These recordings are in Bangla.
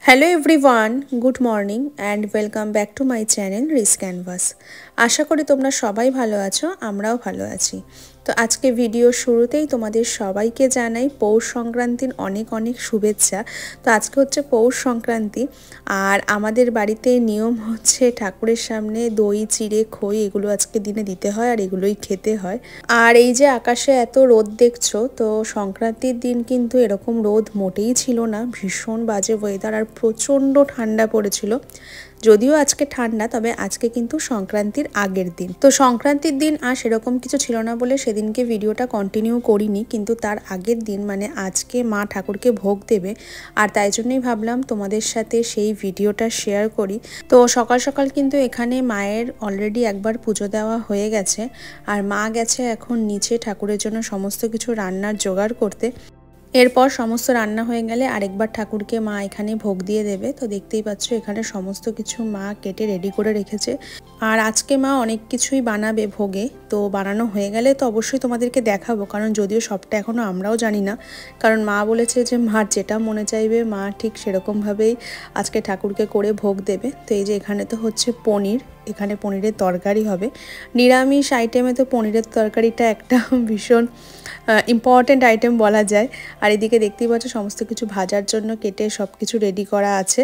Hello everyone, good morning and welcome back to my channel Ris Canvas. আশা করি তোমরা সবাই ভালো আছো, আমরাও ভালো আছি। তো আজকে ভিডিও শুরুতেই তোমাদের সবাইকে জানাই পৌষ সংক্রান্তির অনেক অনেক শুভেচ্ছা। তো আজকে হচ্ছে পৌষ সংক্রান্তি, আর আমাদের বাড়িতে নিয়ম হচ্ছে ঠাকুরের সামনে দই চিড়ে খই এগুলো আজকে দিনে দিতে হয় আর এগুলোই খেতে হয়। আর এই যে আকাশে এত রোদ দেখছো, তো সংক্রান্তির দিন কিন্তু এরকম রোদ মোটেই ছিল না, ভীষণ বাজে ওয়েদার আর প্রচণ্ড ঠান্ডা পড়েছিল। যদিও আজকে ঠান্ডা, তবে আজকে কিন্তু সংক্রান্তির আগের দিন। তো সংক্রান্তির দিন আর সেরকম কিছু ছিল না বলে সেদিনকে ভিডিওটা কন্টিনিউ করিনি, কিন্তু তার আগের দিন মানে আজকে মা ঠাকুরকে ভোগ দেবে, আর তাই জন্যই ভাবলাম তোমাদের সাথে সেই ভিডিওটা শেয়ার করি। তো সকাল সকাল কিন্তু এখানে মায়ের অলরেডি একবার পুজো দেওয়া হয়ে গেছে, আর মা গেছে এখন নিচে ঠাকুরের জন্য সমস্ত কিছু রান্নার জোগাড় করতে। এরপর সমস্ত রান্না হয়ে গেলে আরেকবার ঠাকুরকে মা এখানে ভোগ দিয়ে দেবে। তো দেখতেই পাচ্ছ এখানে সমস্ত কিছু মা কেটে রেডি করে রেখেছে, আর আজকে মা অনেক কিছুই বানাবে ভোগে। তো বানানো হয়ে গেলে তো অবশ্যই তোমাদেরকে দেখাবো, কারণ যদিও সবটা এখনও আমরাও জানি না, কারণ মা বলেছে যে মার যেটা মনে চাইবে মা ঠিক সেরকমভাবেই আজকে ঠাকুরকে করে ভোগ দেবে। তো এই যে এখানে তো হচ্ছে পনির, এখানে পনিরের তরকারি হবে। নিরামিষ আইটেমে তো পনিরের তরকারিটা একটা ভীষণ ইম্পর্ট্যান্ট আইটেম বলা যায়। আর এদিকে দেখতেই পাচ্ছ সমস্ত কিছু ভাজার জন্য কেটে সব কিছু রেডি করা আছে।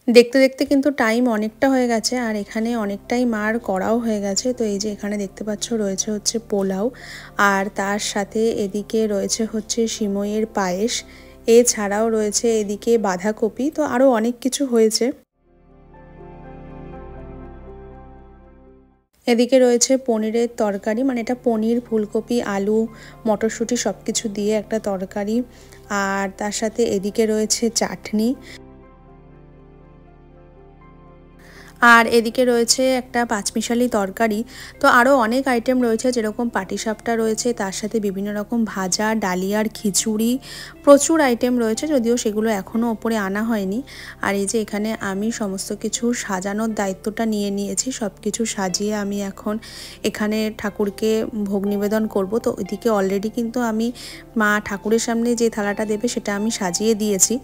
দেখতে দেখতে কিন্তু টাইম অনেকটা হয়ে গেছে, আর এখানে অনেকটাই মার করাও হয়ে গেছে। তো এই যে এখানে দেখতে পাচ্ছ রয়েছে হচ্ছে পোলাও, আর তার সাথে এদিকে রয়েছে হচ্ছে সিমইয়ের পায়েস, এছাড়াও রয়েছে এদিকে বাঁধাকপি, তো আরও অনেক কিছু হয়েছে। এদিকে রয়েছে পনিরের তরকারি, মানে এটা পনির ফুলকপি আলু মটরশুঁটি সব কিছু দিয়ে একটা তরকারি, আর তার সাথে এদিকে রয়েছে চাটনি, আর এদিকে রয়েছে একটা পাঁচমিশালি তরকারি। তো আরও অনেক আইটেম রয়েছে, যেরকম পাটিসাপটা রয়েছে, তার সাথে বিভিন্ন রকম ভাজা, ডালিয়ার খিচুড়ি, প্রচুর আইটেম রয়েছে, যদিও সেগুলো এখনও ওপরে আনা হয়নি। আর এই যে এখানে আমি সমস্ত কিছু সাজানোর দায়িত্বটা নিয়ে নিয়েছি, সব কিছু সাজিয়ে আমি এখন এখানে ঠাকুরকে ভোগ নিবেদন করব। তো ওইদিকে অলরেডি কিন্তু আমি মা ঠাকুরের সামনে যে থালাটা দেবে সেটা আমি সাজিয়ে দিয়েছি,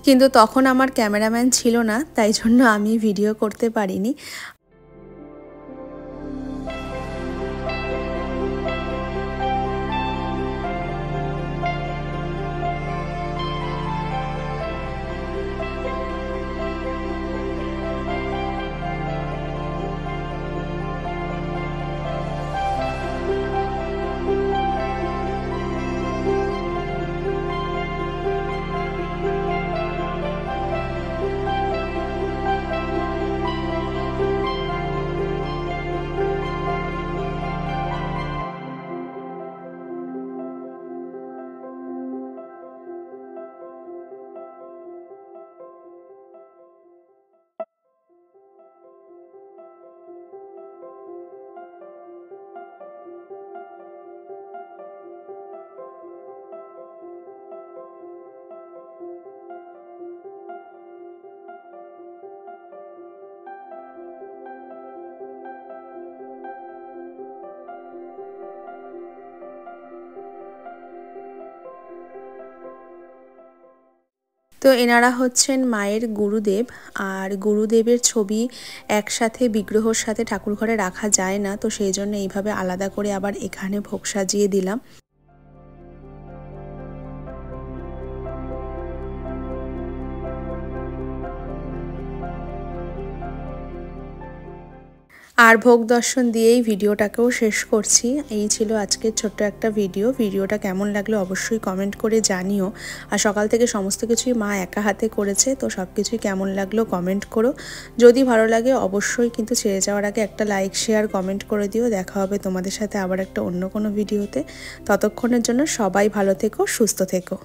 কিন্তু তখন আমার ক্যামেরাম্যান ছিল না, তাই জন্য আমি ভিডিও করতে পারিনি। তো এনারা হচ্ছেন মায়ের গুরুদেব, আর গুরুদেবের ছবি একসাথে বিগ্রহর সাথে ঠাকুর ঘরে রাখা যায় না, তো সেই জন্য এইভাবে আলাদা করে আবার এখানে ভোগ সাজিয়ে দিলাম। আর ভোগ দর্শন দিয়েই ভিডিওটাকেও শেষ করছি। এই ছিল আজকের ছোট্ট একটা ভিডিওটা কেমন লাগলো অবশ্যই কমেন্ট করে জানিও। আর সকাল থেকে সমস্ত কিছুই মা একা হাতে করেছে, তো সব কিছুই কেমন লাগলো কমেন্ট করো। যদি ভালো লাগে অবশ্যই কিন্তু ছেড়ে যাওয়ার আগে একটা লাইক শেয়ার কমেন্ট করে দিও। দেখা হবে তোমাদের সাথে আবার একটা অন্য কোনো ভিডিওতে। ততক্ষণের জন্য সবাই ভালো থেকো, সুস্থ থেকো।